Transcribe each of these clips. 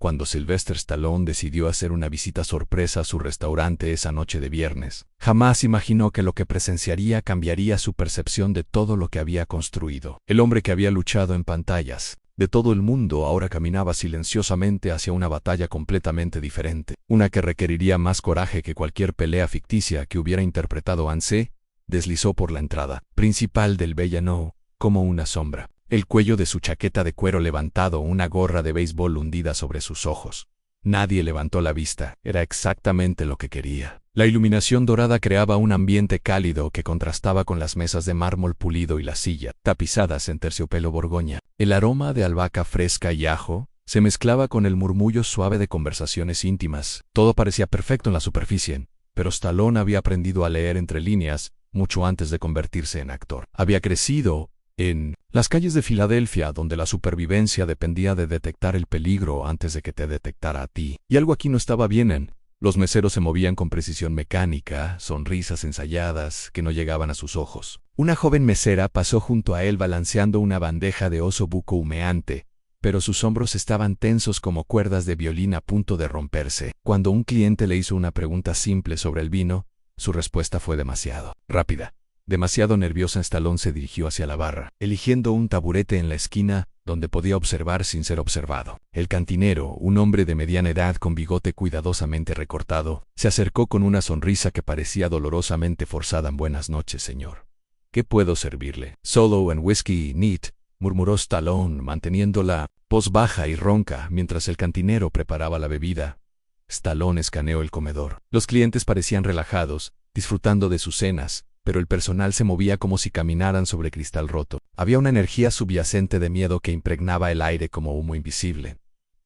cuando Sylvester Stallone decidió hacer una visita sorpresa a su restaurante esa noche de viernes. Jamás imaginó que lo que presenciaría cambiaría su percepción de todo lo que había construido. El hombre que había luchado en pantallas de todo el mundo ahora caminaba silenciosamente hacia una batalla completamente diferente, una que requeriría más coraje que cualquier pelea ficticia que hubiera interpretado Anse. Deslizó por la entrada principal del villano como una sombra. El cuello de su chaqueta de cuero levantado, una gorra de béisbol hundida sobre sus ojos. Nadie levantó la vista. Era exactamente lo que quería. La iluminación dorada creaba un ambiente cálido que contrastaba con las mesas de mármol pulido y las sillas, tapizadas en terciopelo borgoña. El aroma de albahaca fresca y ajo se mezclaba con el murmullo suave de conversaciones íntimas. Todo parecía perfecto en la superficie, pero Stallone había aprendido a leer entre líneas mucho antes de convertirse en actor. Había crecido en las calles de Filadelfia, donde la supervivencia dependía de detectar el peligro antes de que te detectara a ti. Y algo aquí no estaba bien. Los meseros se movían con precisión mecánica, sonrisas ensayadas que no llegaban a sus ojos. Una joven mesera pasó junto a él balanceando una bandeja de oso buco humeante, pero sus hombros estaban tensos como cuerdas de violín a punto de romperse. Cuando un cliente le hizo una pregunta simple sobre el vino, su respuesta fue demasiado rápida. Demasiado nerviosa, Stallone se dirigió hacia la barra, eligiendo un taburete en la esquina donde podía observar sin ser observado. El cantinero, un hombre de mediana edad con bigote cuidadosamente recortado, se acercó con una sonrisa que parecía dolorosamente forzada. Buenas noches, señor. ¿Qué puedo servirle? Solo en whisky neat, murmuró Stallone, manteniendo la voz baja y ronca mientras el cantinero preparaba la bebida. Stallone escaneó el comedor. Los clientes parecían relajados, disfrutando de sus cenas, pero el personal se movía como si caminaran sobre cristal roto. Había una energía subyacente de miedo que impregnaba el aire como humo invisible.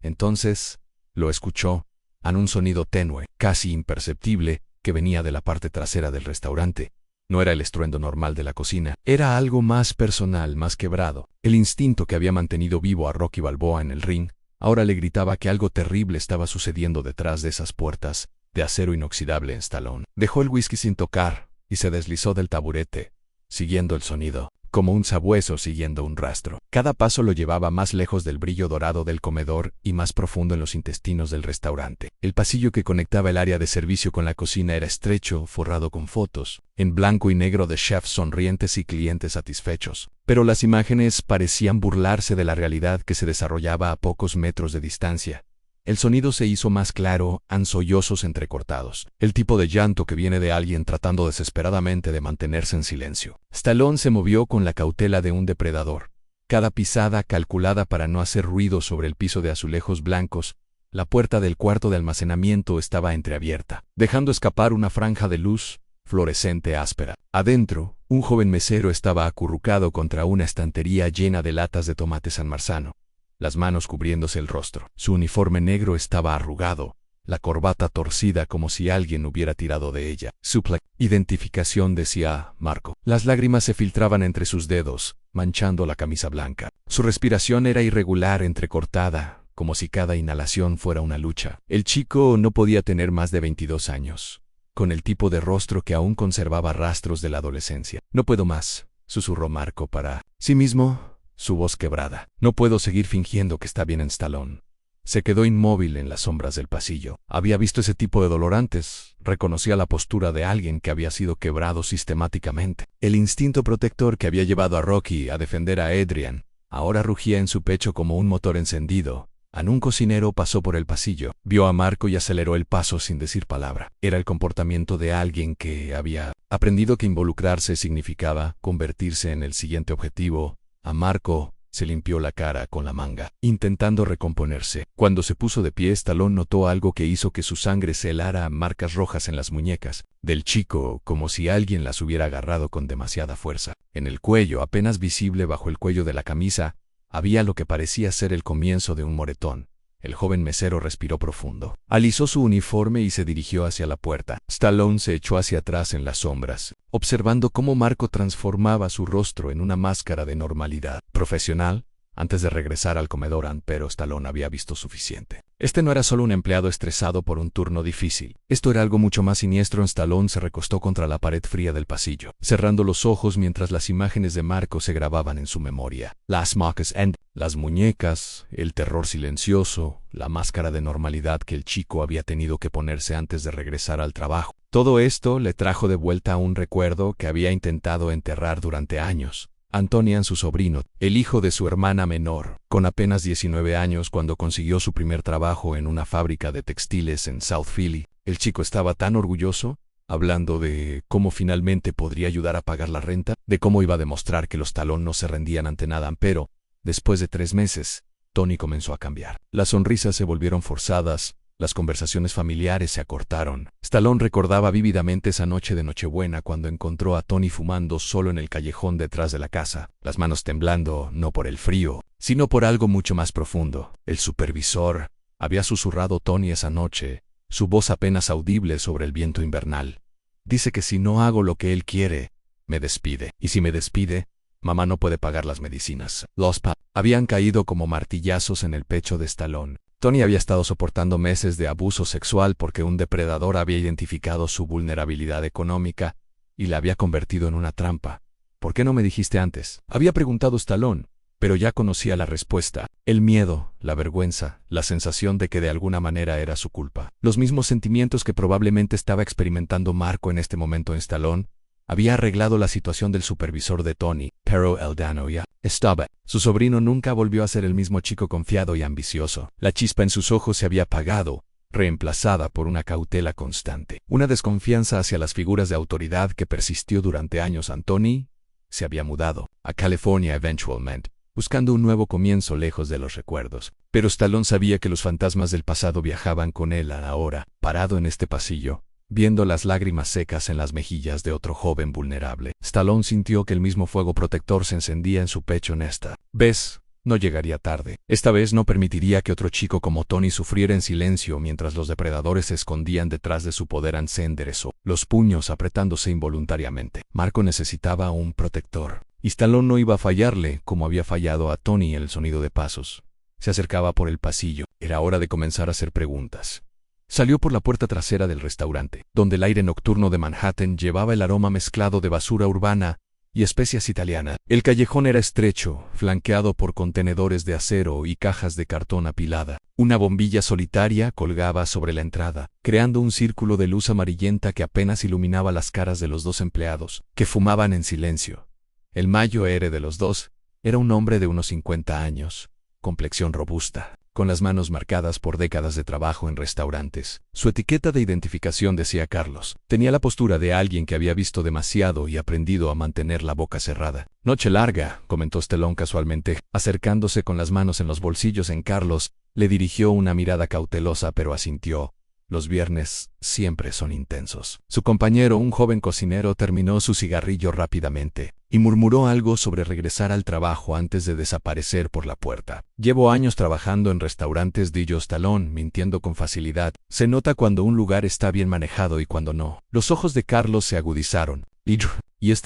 Entonces, lo escuchó, en un sonido tenue, casi imperceptible, que venía de la parte trasera del restaurante. No era el estruendo normal de la cocina, era algo más personal, más quebrado. El instinto que había mantenido vivo a Rocky Balboa en el ring, ahora le gritaba que algo terrible estaba sucediendo detrás de esas puertas de acero inoxidable en Stallone. Dejó el whisky sin tocar y se deslizó del taburete, siguiendo el sonido, como un sabueso siguiendo un rastro. Cada paso lo llevaba más lejos del brillo dorado del comedor y más profundo en los intestinos del restaurante. El pasillo que conectaba el área de servicio con la cocina era estrecho, forrado con fotos, en blanco y negro de chefs sonrientes y clientes satisfechos. Pero las imágenes parecían burlarse de la realidad que se desarrollaba a pocos metros de distancia. El sonido se hizo más claro, en sollozos entrecortados, el tipo de llanto que viene de alguien tratando desesperadamente de mantenerse en silencio. Stallone se movió con la cautela de un depredador, cada pisada calculada para no hacer ruido sobre el piso de azulejos blancos. La puerta del cuarto de almacenamiento estaba entreabierta, dejando escapar una franja de luz fluorescente áspera. Adentro, un joven mesero estaba acurrucado contra una estantería llena de latas de tomate San Marzano, las manos cubriéndose el rostro. Su uniforme negro estaba arrugado, la corbata torcida como si alguien hubiera tirado de ella. Su identificación decía Marco. Las lágrimas se filtraban entre sus dedos, manchando la camisa blanca. Su respiración era irregular, entrecortada, como si cada inhalación fuera una lucha. El chico no podía tener más de 22 años, con el tipo de rostro que aún conservaba rastros de la adolescencia. No puedo más, susurró Marco para sí mismo, su voz quebrada. No puedo seguir fingiendo que está bien en Stallone. Se quedó inmóvil en las sombras del pasillo. Había visto ese tipo de dolor antes. Reconocía la postura de alguien que había sido quebrado sistemáticamente. El instinto protector que había llevado a Rocky a defender a Adrian ahora rugía en su pecho como un motor encendido. Un cocinero pasó por el pasillo, vio a Marco y aceleró el paso sin decir palabra. Era el comportamiento de alguien que había aprendido que involucrarse significaba convertirse en el siguiente objetivo. A Marco se limpió la cara con la manga, intentando recomponerse. Cuando se puso de pie, Stallone notó algo que hizo que su sangre se helara, marcas rojas en las muñecas del chico, como si alguien las hubiera agarrado con demasiada fuerza. En el cuello, apenas visible bajo el cuello de la camisa, había lo que parecía ser el comienzo de un moretón. El joven mesero respiró profundo. Alisó su uniforme y se dirigió hacia la puerta. Stallone se echó hacia atrás en las sombras, observando cómo Marco transformaba su rostro en una máscara de normalidad profesional antes de regresar al comedor, pero Stallone había visto suficiente. Este no era solo un empleado estresado por un turno difícil. Esto era algo mucho más siniestro. Stallone se recostó contra la pared fría del pasillo, cerrando los ojos mientras las imágenes de Marco se grababan en su memoria. Las marcas las muñecas, el terror silencioso, la máscara de normalidad que el chico había tenido que ponerse antes de regresar al trabajo. Todo esto le trajo de vuelta un recuerdo que había intentado enterrar durante años. Antonian, su sobrino, el hijo de su hermana menor, con apenas 19 años cuando consiguió su primer trabajo en una fábrica de textiles en South Philly. El chico estaba tan orgulloso, hablando de cómo finalmente podría ayudar a pagar la renta, de cómo iba a demostrar que los Stallone no se rendían ante nada, pero, después de 3 meses, Tony comenzó a cambiar. Las sonrisas se volvieron forzadas, las conversaciones familiares se acortaron. Stallone recordaba vívidamente esa noche de Nochebuena cuando encontró a Tony fumando solo en el callejón detrás de la casa, las manos temblando no por el frío, sino por algo mucho más profundo. El supervisor había susurrado Tony esa noche, su voz apenas audible sobre el viento invernal. Dice que si no hago lo que él quiere, me despide. Y si me despide, mamá no puede pagar las medicinas. Los habían caído como martillazos en el pecho de Stallone. Tony había estado soportando meses de abuso sexual porque un depredador había identificado su vulnerabilidad económica y la había convertido en una trampa. ¿Por qué no me dijiste antes?, había preguntado Stallone, pero ya conocía la respuesta. El miedo, la vergüenza, la sensación de que de alguna manera era su culpa. Los mismos sentimientos que probablemente estaba experimentando Marco en este momento en Stallone. Había arreglado la situación del supervisor de Tony, pero el daño ya estaba. Su sobrino nunca volvió a ser el mismo chico confiado y ambicioso. La chispa en sus ojos se había apagado, reemplazada por una cautela constante. Una desconfianza hacia las figuras de autoridad que persistió durante años. Tony se había mudado a California eventualmente, buscando un nuevo comienzo lejos de los recuerdos. Pero Stallone sabía que los fantasmas del pasado viajaban con él ahora, parado en este pasillo, viendo las lágrimas secas en las mejillas de otro joven vulnerable. Stallone sintió que el mismo fuego protector se encendía en su pecho en esta vez. No llegaría tarde. Esta vez no permitiría que otro chico como Tony sufriera en silencio mientras los depredadores se escondían detrás de su poder. Se enderezó, los puños apretándose involuntariamente. Marco necesitaba un protector, y Stallone no iba a fallarle como había fallado a Tony. El sonido de pasos se acercaba por el pasillo. Era hora de comenzar a hacer preguntas. Salió por la puerta trasera del restaurante, donde el aire nocturno de Manhattan llevaba el aroma mezclado de basura urbana y especias italianas. El callejón era estrecho, flanqueado por contenedores de acero y cajas de cartón apilada. Una bombilla solitaria colgaba sobre la entrada, creando un círculo de luz amarillenta que apenas iluminaba las caras de los dos empleados, que fumaban en silencio. El mayor de los dos era un hombre de unos 50 años, complexión robusta, con las manos marcadas por décadas de trabajo en restaurantes. Su etiqueta de identificación decía Carlos. Tenía la postura de alguien que había visto demasiado y aprendido a mantener la boca cerrada. Noche larga, comentó Stallone casualmente, acercándose con las manos en los bolsillos. En Carlos le dirigió una mirada cautelosa, pero asintió. Los viernes siempre son intensos. Su compañero, un joven cocinero, terminó su cigarrillo rápidamente y murmuró algo sobre regresar al trabajo antes de desaparecer por la puerta. Llevo años trabajando en restaurantes, dijo Stallone, mintiendo con facilidad. Se nota cuando un lugar está bien manejado y cuando no. Los ojos de Carlos se agudizaron. ¿Y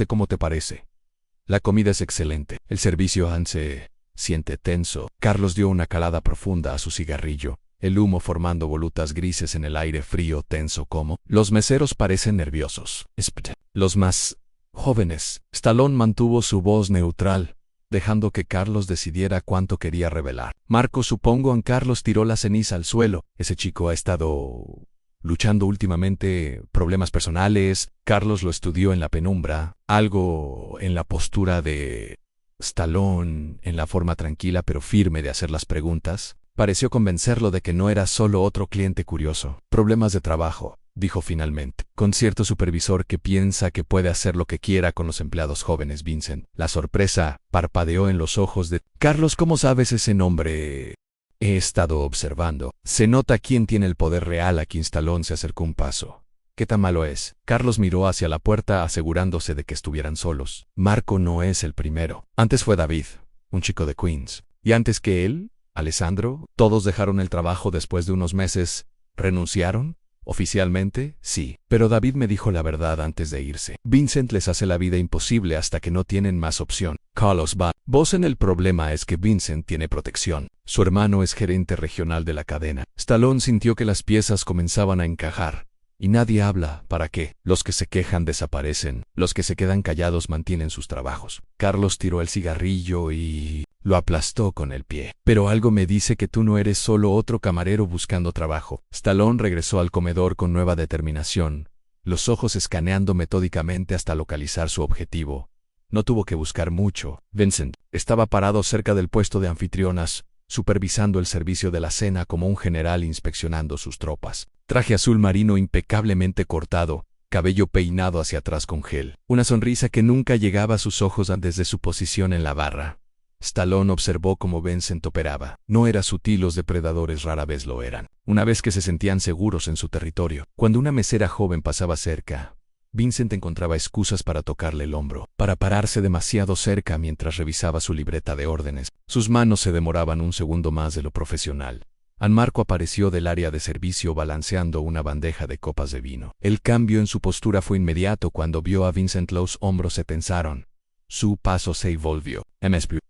cómo te parece? La comida es excelente. El servicio se siente tenso. Carlos dio una calada profunda a su cigarrillo, el humo formando volutas grises en el aire frío tenso. Como los meseros parecen nerviosos. Los más jóvenes. Stallone mantuvo su voz neutral, dejando que Carlos decidiera cuánto quería revelar. Marco, supongo. Carlos tiró la ceniza al suelo. Ese chico ha estado luchando últimamente, problemas personales. Carlos lo estudió en la penumbra, algo en la postura de Stallone, en la forma tranquila pero firme de hacer las preguntas, pareció convencerlo de que no era solo otro cliente curioso. Problemas de trabajo, dijo finalmente, con cierto supervisor que piensa que puede hacer lo que quiera con los empleados jóvenes. Vincent. La sorpresa parpadeó en los ojos de Carlos. ¿Cómo sabes ese nombre? He estado observando. Se nota quién tiene el poder real. Aquí. Stallone se acercó un paso. ¿Qué tan malo es? Carlos miró hacia la puerta asegurándose de que estuvieran solos. Marco no es el primero. Antes fue David, un chico de Queens. Y antes que él, Alessandro. Todos dejaron el trabajo después de unos meses. ¿Renunciaron? Oficialmente, sí. Pero David me dijo la verdad antes de irse. Vincent les hace la vida imposible hasta que no tienen más opción. Carlos va. Vos en el problema es que Vincent tiene protección. Su hermano es gerente regional de la cadena. Stallone sintió que las piezas comenzaban a encajar. Y nadie habla, ¿para qué? Los que se quejan desaparecen, los que se quedan callados mantienen sus trabajos. Carlos tiró el cigarrillo y lo aplastó con el pie. Pero algo me dice que tú no eres solo otro camarero buscando trabajo. Stallone regresó al comedor con nueva determinación, los ojos escaneando metódicamente hasta localizar su objetivo. No tuvo que buscar mucho. Vincent estaba parado cerca del puesto de anfitrionas, supervisando el servicio de la cena como un general inspeccionando sus tropas. Traje azul marino impecablemente cortado, cabello peinado hacia atrás con gel. Una sonrisa que nunca llegaba a sus ojos desde su posición en la barra. Stallone observó cómo Vincent operaba. No era sutil, los depredadores rara vez lo eran. Una vez que se sentían seguros en su territorio. Cuando una mesera joven pasaba cerca, Vincent encontraba excusas para tocarle el hombro, para pararse demasiado cerca mientras revisaba su libreta de órdenes. Sus manos se demoraban un segundo más de lo profesional. Marco apareció del área de servicio balanceando una bandeja de copas de vino. El cambio en su postura fue inmediato cuando vio a Vincent. Los hombros se tensaron. Su paso se volvió.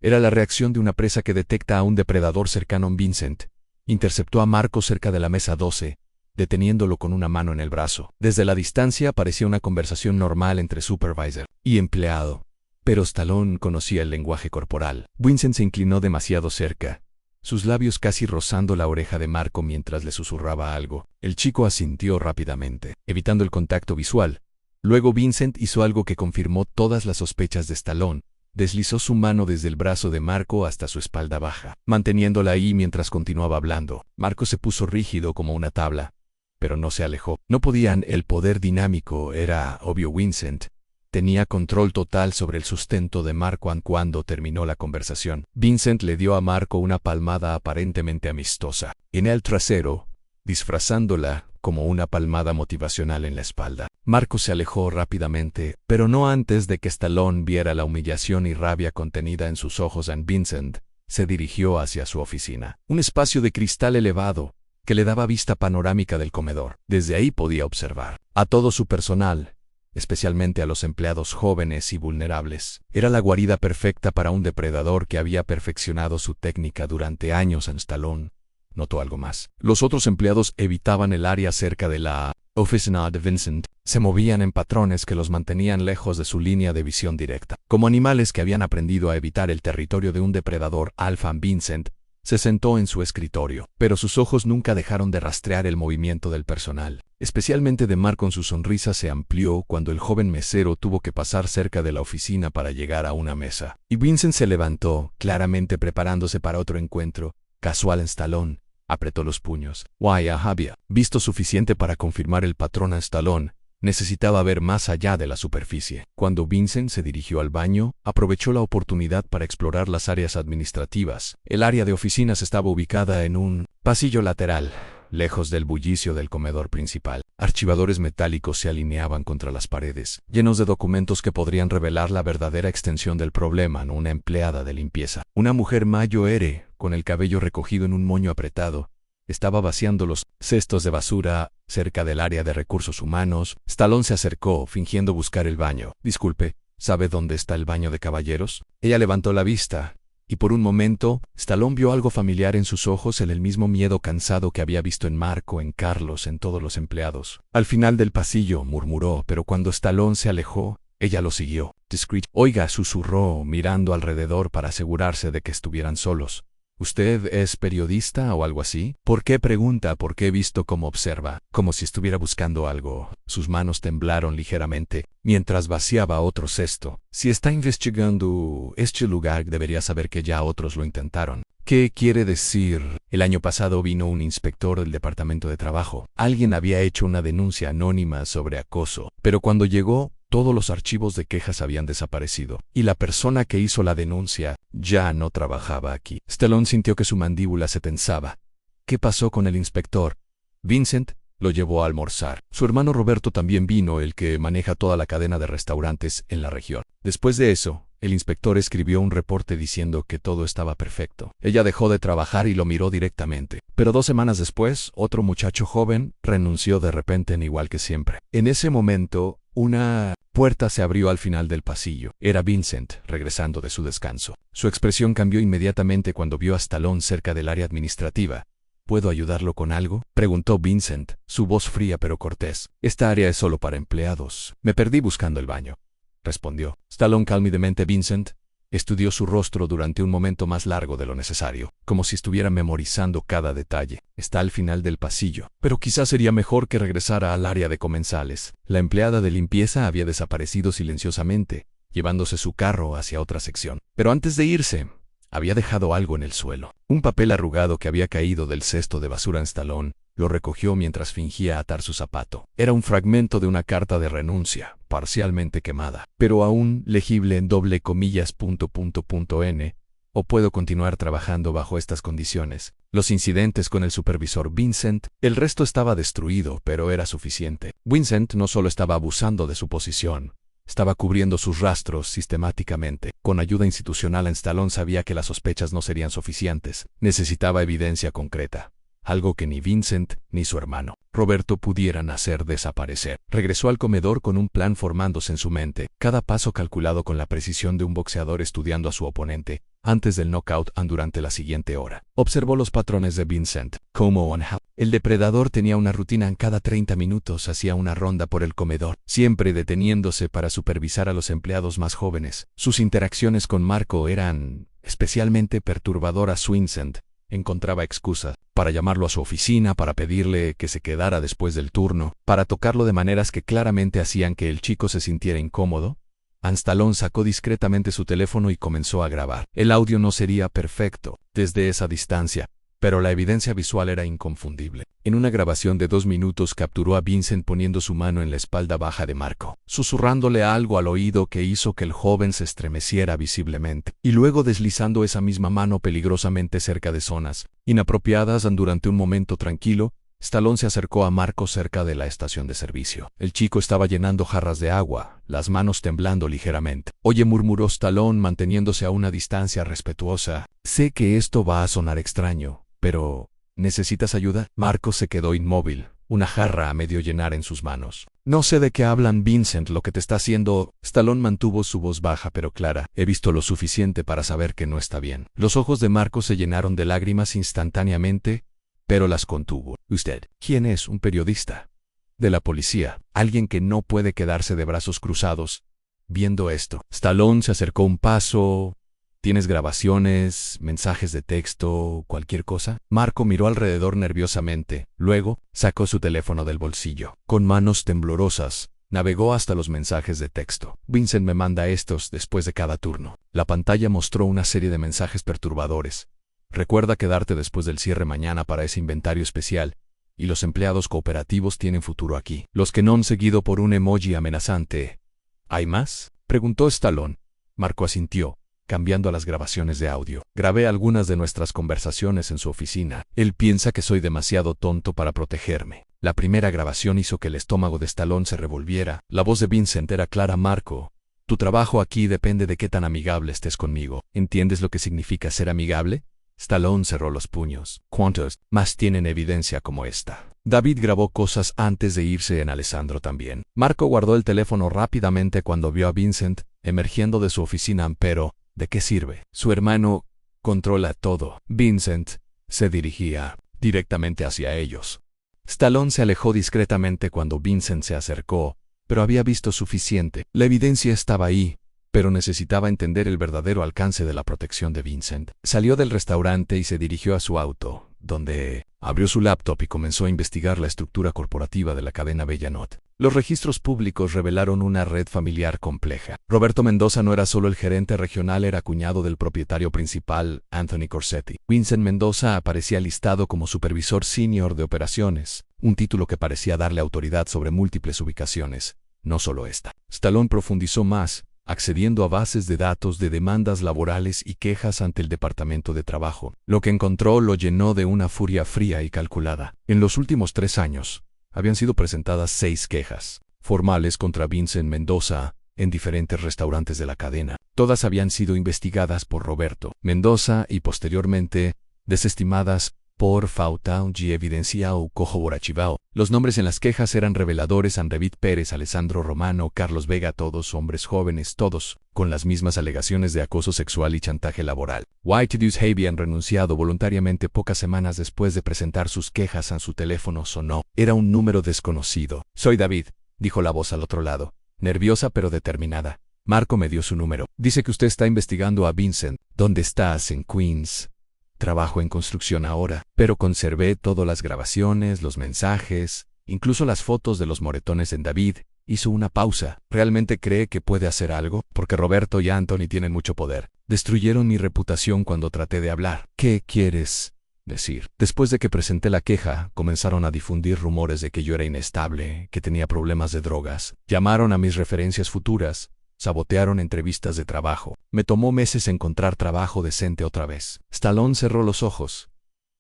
Era la reacción de una presa que detecta a un depredador cercano. Vincent interceptó a Marco cerca de la mesa 12, deteniéndolo con una mano en el brazo. Desde la distancia parecía una conversación normal entre supervisor y empleado. Pero Stallone conocía el lenguaje corporal. Vincent se inclinó demasiado cerca, sus labios casi rozando la oreja de Marco mientras le susurraba algo. El chico asintió rápidamente, evitando el contacto visual. Luego Vincent hizo algo que confirmó todas las sospechas de Stallone. Deslizó su mano desde el brazo de Marco hasta su espalda baja, manteniéndola ahí mientras continuaba hablando. Marco se puso rígido como una tabla, pero no se alejó. No podían, el poder dinámico era obvio. Vincent tenía control total sobre el sustento de Marco. Cuando terminó la conversación, Vincent le dio a Marco una palmada aparentemente amistosa en el trasero, disfrazándola como una palmada motivacional en la espalda. Marco se alejó rápidamente, pero no antes de que Stallone viera la humillación y rabia contenida en sus ojos. Vincent se dirigió hacia su oficina, un espacio de cristal elevado que le daba vista panorámica del comedor. Desde ahí podía observar a todo su personal, especialmente a los empleados jóvenes y vulnerables. Era la guarida perfecta para un depredador que había perfeccionado su técnica durante años. Stallone notó algo más. Los otros empleados evitaban el área cerca de la oficina de Vincent. Se movían en patrones que los mantenían lejos de su línea de visión directa, como animales que habían aprendido a evitar el territorio de un depredador alfa. Vincent se sentó en su escritorio, pero sus ojos nunca dejaron de rastrear el movimiento del personal, especialmente de Marco. Su sonrisa se amplió cuando el joven mesero tuvo que pasar cerca de la oficina para llegar a una mesa. Y Vincent se levantó, claramente preparándose para otro encuentro casual. Stallone apretó los puños. Había visto suficiente para confirmar el patrón. Stallone necesitaba ver más allá de la superficie. Cuando Vincent se dirigió al baño, aprovechó la oportunidad para explorar las áreas administrativas. El área de oficinas estaba ubicada en un pasillo lateral, lejos del bullicio del comedor principal. Archivadores metálicos se alineaban contra las paredes, llenos de documentos que podrían revelar la verdadera extensión del problema. Una empleada de limpieza, una mujer mayor, con el cabello recogido en un moño apretado, estaba vaciando los cestos de basura cerca del área de recursos humanos. Stallone se acercó, fingiendo buscar el baño. Disculpe, ¿sabe dónde está el baño de caballeros? Ella levantó la vista, y por un momento, Stallone vio algo familiar en sus ojos, el mismo miedo cansado que había visto en Marco, en Carlos, en todos los empleados. Al final del pasillo, murmuró, pero cuando Stallone se alejó, ella lo siguió. Discreet. Oiga, susurró, mirando alrededor para asegurarse de que estuvieran solos. ¿Usted es periodista o algo así? ¿Por qué pregunta? ¿Por qué he visto cómo observa? Como si estuviera buscando algo. Sus manos temblaron ligeramente mientras vaciaba otro cesto. Si está investigando este lugar, debería saber que ya otros lo intentaron. ¿Qué quiere decir? El año pasado vino un inspector del Departamento de Trabajo. Alguien había hecho una denuncia anónima sobre acoso, pero cuando llegó, todos los archivos de quejas habían desaparecido, y la persona que hizo la denuncia ya no trabajaba aquí. Stallone sintió que su mandíbula se tensaba. ¿Qué pasó con el inspector? Vincent lo llevó a almorzar. Su hermano Roberto también vino, el que maneja toda la cadena de restaurantes en la región. Después de eso, El inspector escribió un reporte diciendo que todo estaba perfecto. Ella dejó de trabajar y lo miró directamente. Pero 2 semanas después, otro muchacho joven renunció de repente igual que siempre. En ese momento, una puerta se abrió al final del pasillo. Era Vincent, regresando de su descanso. Su expresión cambió inmediatamente cuando vio a Stallone cerca del área administrativa. ¿Puedo ayudarlo con algo?, preguntó Vincent, su voz fría pero cortés. Esta área es solo para empleados. Me perdí buscando el baño, respondió. Stallone cálmidamente. Vincent estudió su rostro durante un momento más largo de lo necesario, como si estuviera memorizando cada detalle. Está al final del pasillo, pero quizás sería mejor que regresara al área de comensales. La empleada de limpieza había desaparecido silenciosamente, llevándose su carro hacia otra sección. Pero antes de irse, había dejado algo en el suelo. Un papel arrugado que había caído del cesto de basura en Stallone. Lo recogió mientras fingía atar su zapato. Era un fragmento de una carta de renuncia, parcialmente quemada, pero aún legible en doble comillas .n. ¿O puedo continuar trabajando bajo estas condiciones? Los incidentes con el supervisor Vincent, el resto estaba destruido, pero era suficiente. Vincent no solo estaba abusando de su posición, estaba cubriendo sus rastros sistemáticamente. Con ayuda institucional, Stallone sabía que las sospechas no serían suficientes. Necesitaba evidencia concreta. Algo que ni Vincent ni su hermano Roberto pudieran hacer desaparecer. Regresó al comedor con un plan formándose en su mente, cada paso calculado con la precisión de un boxeador estudiando a su oponente, antes del knockout y durante la siguiente hora. Observó los patrones de Vincent. Como el depredador tenía una rutina. Cada 30 minutos hacía una ronda por el comedor, siempre deteniéndose para supervisar a los empleados más jóvenes. Sus interacciones con Marco eran especialmente perturbadoras. Vincent encontraba excusas para llamarlo a su oficina, para pedirle que se quedara después del turno, para tocarlo de maneras que claramente hacían que el chico se sintiera incómodo. Stallone sacó discretamente su teléfono y comenzó a grabar. El audio no sería perfecto desde esa distancia, pero la evidencia visual era inconfundible. En una grabación de 2 minutos capturó a Vincent poniendo su mano en la espalda baja de Marco, susurrándole algo al oído que hizo que el joven se estremeciera visiblemente, y luego deslizando esa misma mano peligrosamente cerca de zonas inapropiadas. Durante un momento tranquilo, Stallone se acercó a Marco cerca de la estación de servicio. El chico estaba llenando jarras de agua, las manos temblando ligeramente. Oye, murmuró Stallone manteniéndose a una distancia respetuosa. Sé que esto va a sonar extraño, pero ¿necesitas ayuda? Marco se quedó inmóvil, una jarra a medio llenar en sus manos. No sé de qué hablan, Vincent, lo que te está haciendo. Stallone mantuvo su voz baja pero clara. He visto lo suficiente para saber que no está bien. Los ojos de Marco se llenaron de lágrimas instantáneamente, pero las contuvo. ¿Usted quién es? Un periodista de la policía, alguien que no puede quedarse de brazos cruzados viendo esto. Stallone se acercó un paso. ¿Tienes grabaciones, mensajes de texto, cualquier cosa? Marco miró alrededor nerviosamente. Luego, sacó su teléfono del bolsillo. Con manos temblorosas, navegó hasta los mensajes de texto. Vincent me manda estos después de cada turno. La pantalla mostró una serie de mensajes perturbadores. Recuerda quedarte después del cierre mañana para ese inventario especial, y los empleados cooperativos tienen futuro aquí. Los que no han seguido por un emoji amenazante. ¿Hay más?, preguntó Stallone. Marco asintió, cambiando a las grabaciones de audio. Grabé algunas de nuestras conversaciones en su oficina. Él piensa que soy demasiado tonto para protegerme. La primera grabación hizo que el estómago de Stallone se revolviera. La voz de Vincent era clara. Marco, tu trabajo aquí depende de qué tan amigable estés conmigo. ¿Entiendes lo que significa ser amigable? Stallone cerró los puños. ¿Cuántos más tienen evidencia como esta? David grabó cosas antes de irse. En Alessandro también. Marco guardó el teléfono rápidamente cuando vio a Vincent emergiendo de su oficina. Pero ¿de qué sirve? Su hermano controla todo. Vincent se dirigía directamente hacia ellos. Stallone se alejó discretamente cuando Vincent se acercó, pero había visto suficiente. La evidencia estaba ahí, pero necesitaba entender el verdadero alcance de la protección de Vincent. Salió del restaurante y se dirigió a su auto, donde abrió su laptop y comenzó a investigar la estructura corporativa de la cadena Bellanot. Los registros públicos revelaron una red familiar compleja. Roberto Mendoza no era solo el gerente regional, era cuñado del propietario principal, Anthony Corsetti. Vincent Mendoza aparecía listado como supervisor senior de operaciones, un título que parecía darle autoridad sobre múltiples ubicaciones, no solo esta. Stallone profundizó más, accediendo a bases de datos de demandas laborales y quejas ante el Departamento de Trabajo. Lo que encontró lo llenó de una furia fría y calculada. En los últimos 3 años, habían sido presentadas 6 quejas formales contra Vincent Mendoza, en diferentes restaurantes de la cadena. Todas habían sido investigadas por Roberto Mendoza y posteriormente desestimadas por falta de evidencia o corroborativo. Los nombres en las quejas eran reveladores: Anrevit Pérez, Alessandro Romano, Carlos Vega, todos hombres jóvenes, todos con las mismas alegaciones de acoso sexual y chantaje laboral. Whitehouse habían renunciado voluntariamente pocas semanas después de presentar sus quejas. A su teléfono sonó. Era un número desconocido. «Soy David», dijo la voz al otro lado, nerviosa pero determinada. Marco me dio su número. «Dice que usted está investigando a Vincent». «¿Dónde estás?» «En Queens. Trabajo en construcción ahora, pero conservé todas las grabaciones, los mensajes, incluso las fotos de los moretones en David». Hizo una pausa. ¿Realmente cree que puede hacer algo? Porque Roberto y Anthony tienen mucho poder. Destruyeron mi reputación cuando traté de hablar. ¿Qué quieres decir? Después de que presenté la queja, comenzaron a difundir rumores de que yo era inestable, que tenía problemas de drogas. Llamaron a mis referencias futuras. Sabotearon entrevistas de trabajo. Me tomó meses encontrar trabajo decente otra vez. Stallone cerró los ojos,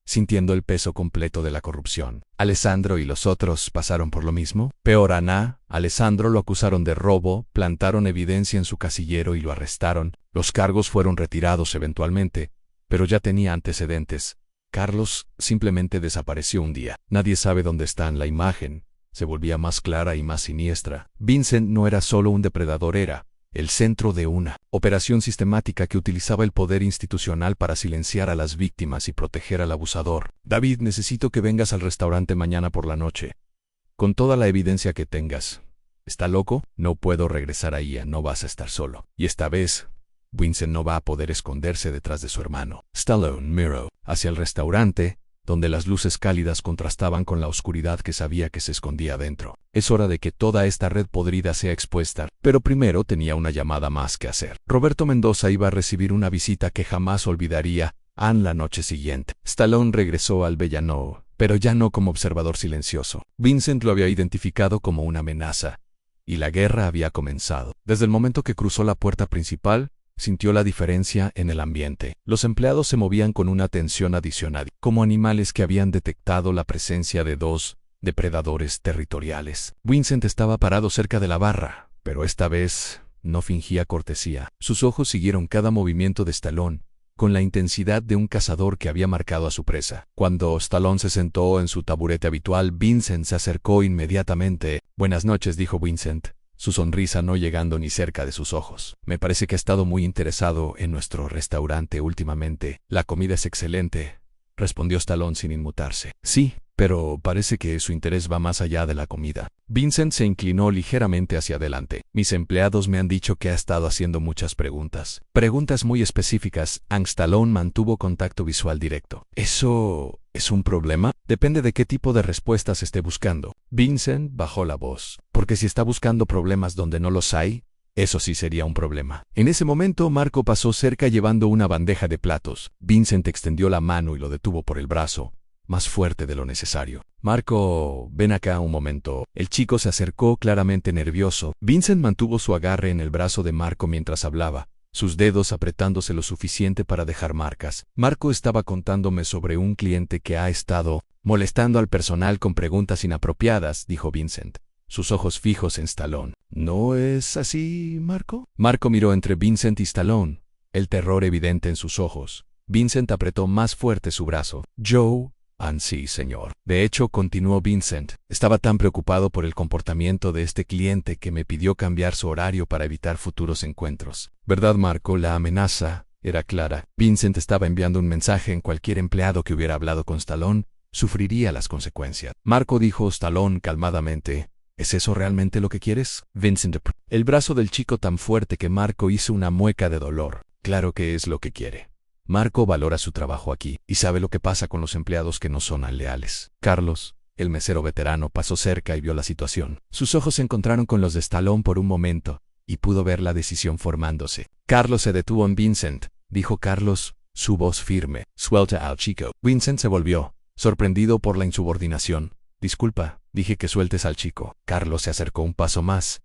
sintiendo el peso completo de la corrupción. ¿Alessandro y los otros pasaron por lo mismo? Peor Ana. Alessandro lo acusaron de robo, plantaron evidencia en su casillero y lo arrestaron. Los cargos fueron retirados eventualmente, pero ya tenía antecedentes. Carlos simplemente desapareció un día. Nadie sabe dónde está. La imagen se volvía más clara y más siniestra. Vincent no era solo un depredador, era el centro de una operación sistemática que utilizaba el poder institucional para silenciar a las víctimas y proteger al abusador. «David, necesito que vengas al restaurante mañana por la noche, con toda la evidencia que tengas». «¿Está loco? No puedo regresar ahí, no vas a estar solo. Y esta vez, Vincent no va a poder esconderse detrás de su hermano». Stallone miró hacia el restaurante, donde las luces cálidas contrastaban con la oscuridad que sabía que se escondía dentro. «Es hora de que toda esta red podrida sea expuesta». Pero primero tenía una llamada más que hacer. Roberto Mendoza iba a recibir una visita que jamás olvidaría. La noche siguiente, Stallone regresó al Bellano, pero ya no como observador silencioso. Vincent lo había identificado como una amenaza, y la guerra había comenzado. Desde el momento que cruzó la puerta principal, sintió la diferencia en el ambiente. Los empleados se movían con una tensión adicional, como animales que habían detectado la presencia de dos depredadores territoriales. Vincent estaba parado cerca de la barra, pero esta vez no fingía cortesía. Sus ojos siguieron cada movimiento de Stallone, con la intensidad de un cazador que había marcado a su presa. Cuando Stallone se sentó en su taburete habitual, Vincent se acercó inmediatamente. «Buenas noches», dijo Vincent, su sonrisa no llegando ni cerca de sus ojos. «Me parece que ha estado muy interesado en nuestro restaurante últimamente. La comida es excelente», respondió Stallone sin inmutarse. «Sí, pero parece que su interés va más allá de la comida». Vincent se inclinó ligeramente hacia adelante. «Mis empleados me han dicho que ha estado haciendo muchas preguntas. Preguntas muy específicas». Stallone mantuvo contacto visual directo. «¿Eso es un problema? Depende de qué tipo de respuestas esté buscando». Vincent bajó la voz. «Porque si está buscando problemas donde no los hay, eso sí sería un problema». En ese momento, Marco pasó cerca llevando una bandeja de platos. Vincent extendió la mano y lo detuvo por el brazo, más fuerte de lo necesario. «Marco, ven acá un momento». El chico se acercó claramente nervioso. Vincent mantuvo su agarre en el brazo de Marco mientras hablaba, sus dedos apretándose lo suficiente para dejar marcas. «Marco estaba contándome sobre un cliente que ha estado molestando al personal con preguntas inapropiadas», dijo Vincent, sus ojos fijos en Stallone. «¿No es así, Marco?» Marco miró entre Vincent y Stallone, el terror evidente en sus ojos. Vincent apretó más fuerte su brazo. «Joe». «Sí, señor. De hecho», continuó Vincent, «estaba tan preocupado por el comportamiento de este cliente que me pidió cambiar su horario para evitar futuros encuentros». «¿Verdad, Marco?» La amenaza era clara. Vincent estaba enviando un mensaje. En cualquier empleado que hubiera hablado con Stallone sufriría las consecuencias. «Marco», dijo Stallone calmadamente, «¿es eso realmente lo que quieres?» Vincent, el brazo del chico tan fuerte que Marco hizo una mueca de dolor. «Claro que es lo que quiere. Marco valora su trabajo aquí y sabe lo que pasa con los empleados que no son leales». Carlos, el mesero veterano, pasó cerca y vio la situación. Sus ojos se encontraron con los de Stallone por un momento y pudo ver la decisión formándose. Carlos se detuvo en Vincent, dijo Carlos, su voz firme. «Suelta al chico». Vincent se volvió, sorprendido por la insubordinación. «Disculpa, dije que sueltes al chico». Carlos se acercó un paso más.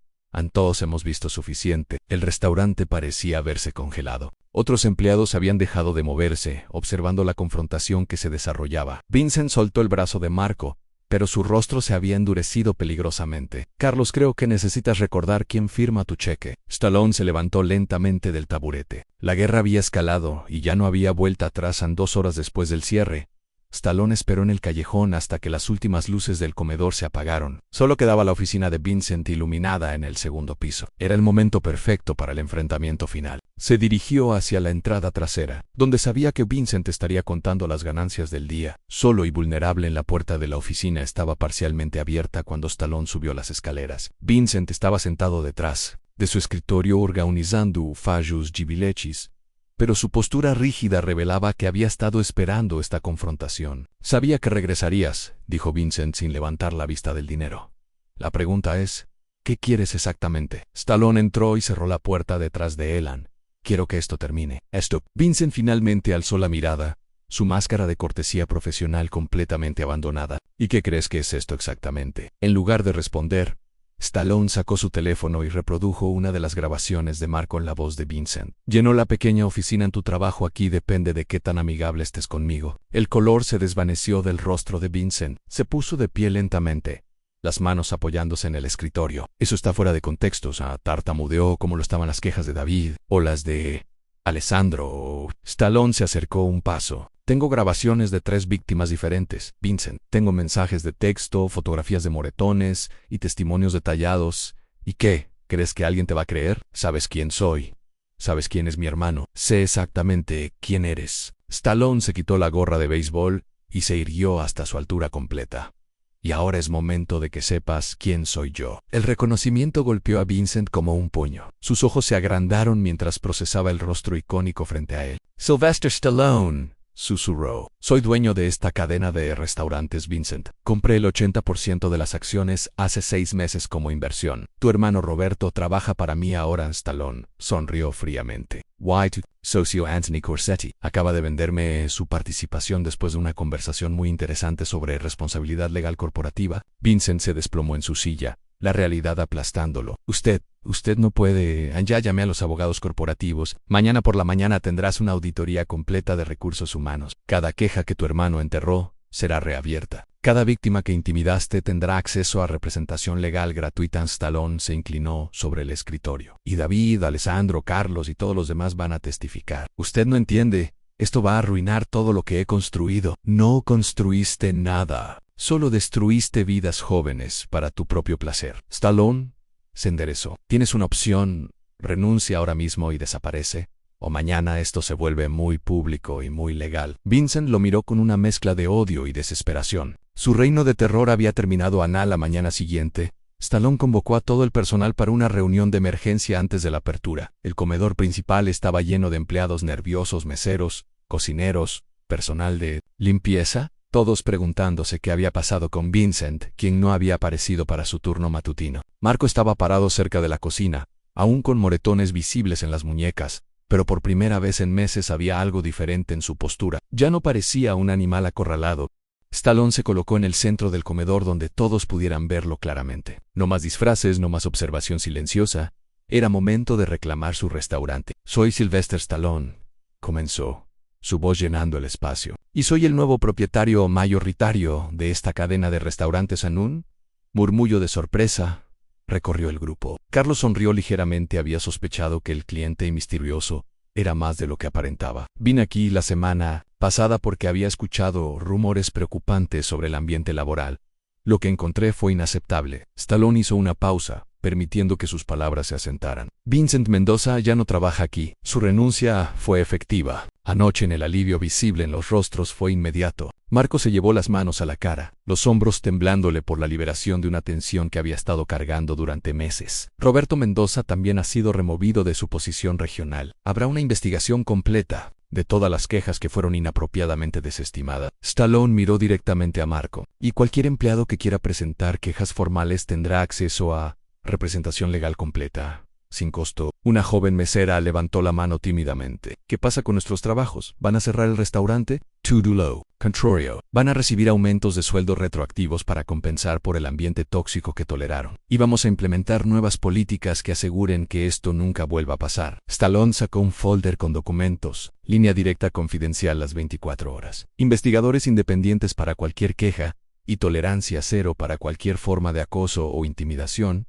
«Todos hemos visto suficiente». El restaurante parecía haberse congelado. Otros empleados habían dejado de moverse, observando la confrontación que se desarrollaba. Vincent soltó el brazo de Marco, pero su rostro se había endurecido peligrosamente. Carlos, creo que necesitas recordar quién firma tu cheque. Stallone se levantó lentamente del taburete. La guerra había escalado y ya no había vuelta atrás. 2 horas después del cierre, Stallone esperó en el callejón hasta que las últimas luces del comedor se apagaron. Solo quedaba la oficina de Vincent iluminada en el segundo piso. Era el momento perfecto para el enfrentamiento final. Se dirigió hacia la entrada trasera, donde sabía que Vincent estaría contando las ganancias del día. Solo y vulnerable en la puerta de la oficina estaba parcialmente abierta cuando Stallone subió las escaleras. Vincent estaba sentado detrás de su escritorio organizando fallos gibilecis, pero su postura rígida revelaba que había estado esperando esta confrontación. Sabía que regresarías, dijo Vincent sin levantar la vista del dinero. La pregunta es, ¿qué quieres exactamente? Stallone entró y cerró la puerta detrás de Elan. Quiero que esto termine. Esto. Vincent finalmente alzó la mirada, su máscara de cortesía profesional completamente abandonada. ¿Y qué crees que es esto exactamente? En lugar de responder, Stallone sacó su teléfono y reprodujo una de las grabaciones de Marco en la voz de Vincent. Llenó la pequeña oficina. En tu trabajo aquí depende de qué tan amigable estés conmigo. El color se desvaneció del rostro de Vincent. Se puso de pie lentamente, las manos apoyándose en el escritorio. Eso está fuera de contexto. Tartamudeó como lo estaban las quejas de David o las de Alessandro. Stallone se acercó un paso. Tengo grabaciones de 3 víctimas diferentes, Vincent. Tengo mensajes de texto, fotografías de moretones y testimonios detallados. ¿Y qué? ¿Crees que alguien te va a creer? ¿Sabes quién soy? ¿Sabes quién es mi hermano? Sé exactamente quién eres. Stallone se quitó la gorra de béisbol y se irguió hasta su altura completa. Y ahora es momento de que sepas quién soy yo. El reconocimiento golpeó a Vincent como un puño. Sus ojos se agrandaron mientras procesaba el rostro icónico frente a él. Sylvester Stallone, susurró. Soy dueño de esta cadena de restaurantes, Vincent. Compré el 80% de las acciones hace 6 meses como inversión. Tu hermano Roberto trabaja para mí ahora. Stallone sonrió fríamente. Tu socio Anthony Corsetti acaba de venderme su participación después de una conversación muy interesante sobre responsabilidad legal corporativa. Vincent se desplomó en su silla, la realidad aplastándolo. Usted no puede. Ya llamé a los abogados corporativos. Mañana por la mañana tendrás una auditoría completa de recursos humanos. Cada queja que tu hermano enterró será reabierta. Cada víctima que intimidaste tendrá acceso a representación legal gratuita. Stallone se inclinó sobre el escritorio. Y David, Alessandro, Carlos y todos los demás van a testificar. Usted no entiende. Esto va a arruinar todo lo que he construido. No construiste nada. Solo destruiste vidas jóvenes para tu propio placer. Stallone se enderezó. Tienes una opción. Renuncia ahora mismo y desaparece. O mañana esto se vuelve muy público y muy legal. Vincent lo miró con una mezcla de odio y desesperación. Su reino de terror había terminado. A la mañana siguiente, Stallone convocó a todo el personal para una reunión de emergencia antes de la apertura. El comedor principal estaba lleno de empleados nerviosos, meseros, cocineros, personal de limpieza, todos preguntándose qué había pasado con Vincent, quien no había aparecido para su turno matutino. Marco estaba parado cerca de la cocina, aún con moretones visibles en las muñecas, pero por primera vez en meses había algo diferente en su postura. Ya no parecía un animal acorralado. Stallone se colocó en el centro del comedor donde todos pudieran verlo claramente. No más disfraces, no más observación silenciosa. Era momento de reclamar su restaurante. Soy Sylvester Stallone, comenzó, su voz llenando el espacio. Y soy el nuevo propietario mayoritario de esta cadena de restaurantes. Un murmullo de sorpresa recorrió el grupo. Carlos sonrió ligeramente. Había sospechado que el cliente misterioso era más de lo que aparentaba. Vine aquí la semana pasada porque había escuchado rumores preocupantes sobre el ambiente laboral. Lo que encontré fue inaceptable. Stallone hizo una pausa, permitiendo que sus palabras se asentaran. Vincent Mendoza ya no trabaja aquí. Su renuncia fue efectiva. Anoche el alivio visible en los rostros fue inmediato. Marco se llevó las manos a la cara, los hombros temblándole por la liberación de una tensión que había estado cargando durante meses. Roberto Mendoza también ha sido removido de su posición regional. Habrá una investigación completa de todas las quejas que fueron inapropiadamente desestimadas. Stallone miró directamente a Marco. Y cualquier empleado que quiera presentar quejas formales tendrá acceso a representación legal completa, sin costo. Una joven mesera levantó la mano tímidamente. ¿Qué pasa con nuestros trabajos? ¿Van a cerrar el restaurante? Tudulo, contrario. Van a recibir aumentos de sueldo retroactivos para compensar por el ambiente tóxico que toleraron. Y vamos a implementar nuevas políticas que aseguren que esto nunca vuelva a pasar. Stallone sacó un folder con documentos. Línea directa confidencial las 24 horas. Investigadores independientes para cualquier queja. y tolerancia cero para cualquier forma de acoso o intimidación,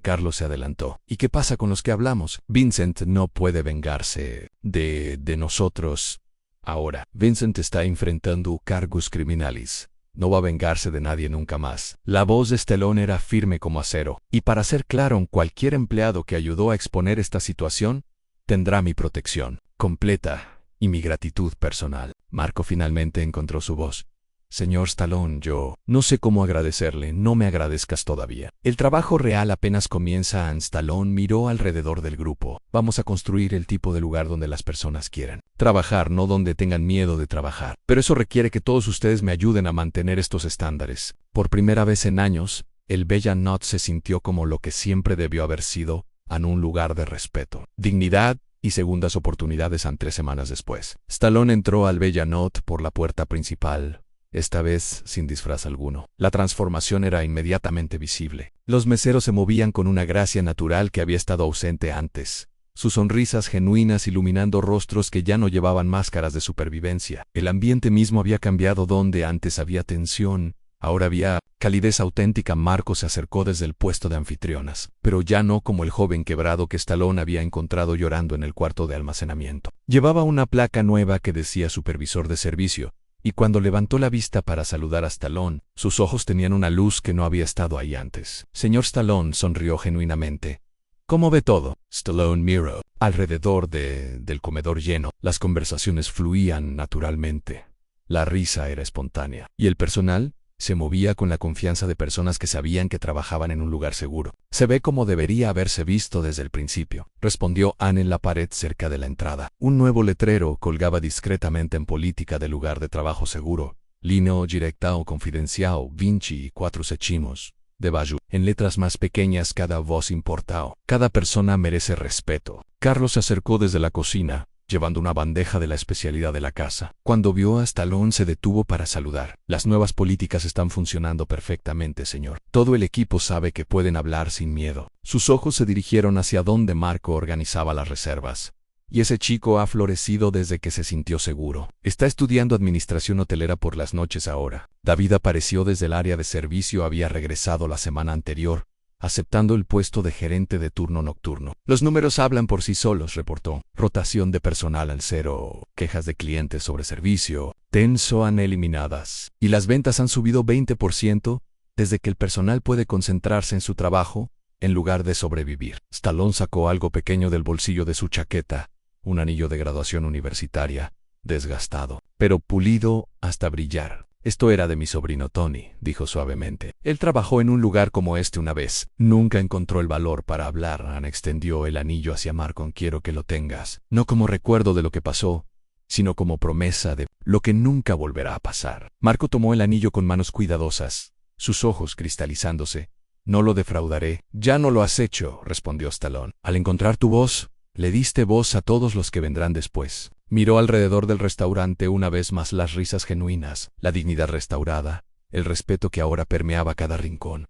Carlos se adelantó. ¿Y qué pasa con los que hablamos? Vincent no puede vengarse de nosotros. Ahora, Vincent está enfrentando cargos criminales. No va a vengarse de nadie nunca más. La voz de Stallone era firme como acero. Y para ser claro, cualquier empleado que ayudó a exponer esta situación tendrá mi protección completa y mi gratitud personal. Marco finalmente encontró su voz. Señor Stallone, yo no sé cómo agradecerle, no me agradezcas todavía. El trabajo real apenas comienza. Stallone miró alrededor del grupo. Vamos a construir el tipo de lugar donde las personas quieran trabajar, no donde tengan miedo de trabajar. Pero eso requiere que todos ustedes me ayuden a mantener estos estándares. Por primera vez en años, el Bella Knot se sintió como lo que siempre debió haber sido, en un lugar de respeto, dignidad y segundas oportunidades. 3 semanas después, Stallone entró al Bella Knot por la puerta principal, esta vez sin disfraz alguno. La transformación era inmediatamente visible. Los meseros se movían con una gracia natural que había estado ausente antes, sus sonrisas genuinas iluminando rostros que ya no llevaban máscaras de supervivencia. El ambiente mismo había cambiado. Donde antes había tensión, ahora había calidez auténtica. Marco se acercó desde el puesto de anfitrionas, pero ya no como el joven quebrado que Stallone había encontrado llorando en el cuarto de almacenamiento. Llevaba una placa nueva que decía supervisor de servicio, y cuando levantó la vista para saludar a Stallone, sus ojos tenían una luz que no había estado ahí antes. Señor Stallone, sonrió genuinamente. ¿Cómo ve todo? Stallone miró alrededor del comedor lleno. Las conversaciones fluían naturalmente. La risa era espontánea. ¿Y el personal? Se movía con la confianza de personas que sabían que trabajaban en un lugar seguro. Se ve como debería haberse visto desde el principio, respondió Anne en la pared cerca de la entrada. Un nuevo letrero colgaba discretamente en política de lugar de trabajo seguro. Lineo directao confidenciao, Vinci y 4 céntimos de Bayou. En letras más pequeñas, cada voz importao. Cada persona merece respeto. Carlos se acercó desde la cocina, llevando una bandeja de la especialidad de la casa. Cuando vio a Stallone se detuvo para saludar. Las nuevas políticas están funcionando perfectamente, señor. Todo el equipo sabe que pueden hablar sin miedo. Sus ojos se dirigieron hacia donde Marco organizaba las reservas. Y ese chico ha florecido desde que se sintió seguro. Está estudiando administración hotelera por las noches ahora. David apareció desde el área de servicio, había regresado la semana anterior, aceptando el puesto de gerente de turno nocturno. Los números hablan por sí solos, reportó. Rotación de personal al 0, quejas de clientes sobre servicio, tenso han eliminadas. Y las ventas han subido 20% desde que el personal puede concentrarse en su trabajo, en lugar de sobrevivir. Stallone sacó algo pequeño del bolsillo de su chaqueta, un anillo de graduación universitaria, desgastado, pero pulido hasta brillar. Esto era de mi sobrino Tony, dijo suavemente. Él trabajó en un lugar como este una vez. Nunca encontró el valor para hablar. Anne extendió el anillo hacia Marco. Quiero que lo tengas, no como recuerdo de lo que pasó, sino como promesa de lo que nunca volverá a pasar. Marco tomó el anillo con manos cuidadosas, sus ojos cristalizándose. No lo defraudaré. Ya no lo has hecho, respondió Stallone. Al encontrar tu voz, le diste voz a todos los que vendrán después. Miró alrededor del restaurante una vez más, las risas genuinas, la dignidad restaurada, el respeto que ahora permeaba cada rincón.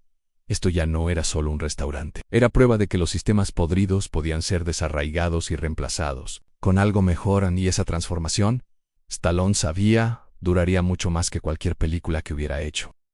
Esto ya no era solo un restaurante. Era prueba de que los sistemas podridos podían ser desarraigados y reemplazados con algo mejor, y esa transformación, Stallone sabía, duraría mucho más que cualquier película que hubiera hecho.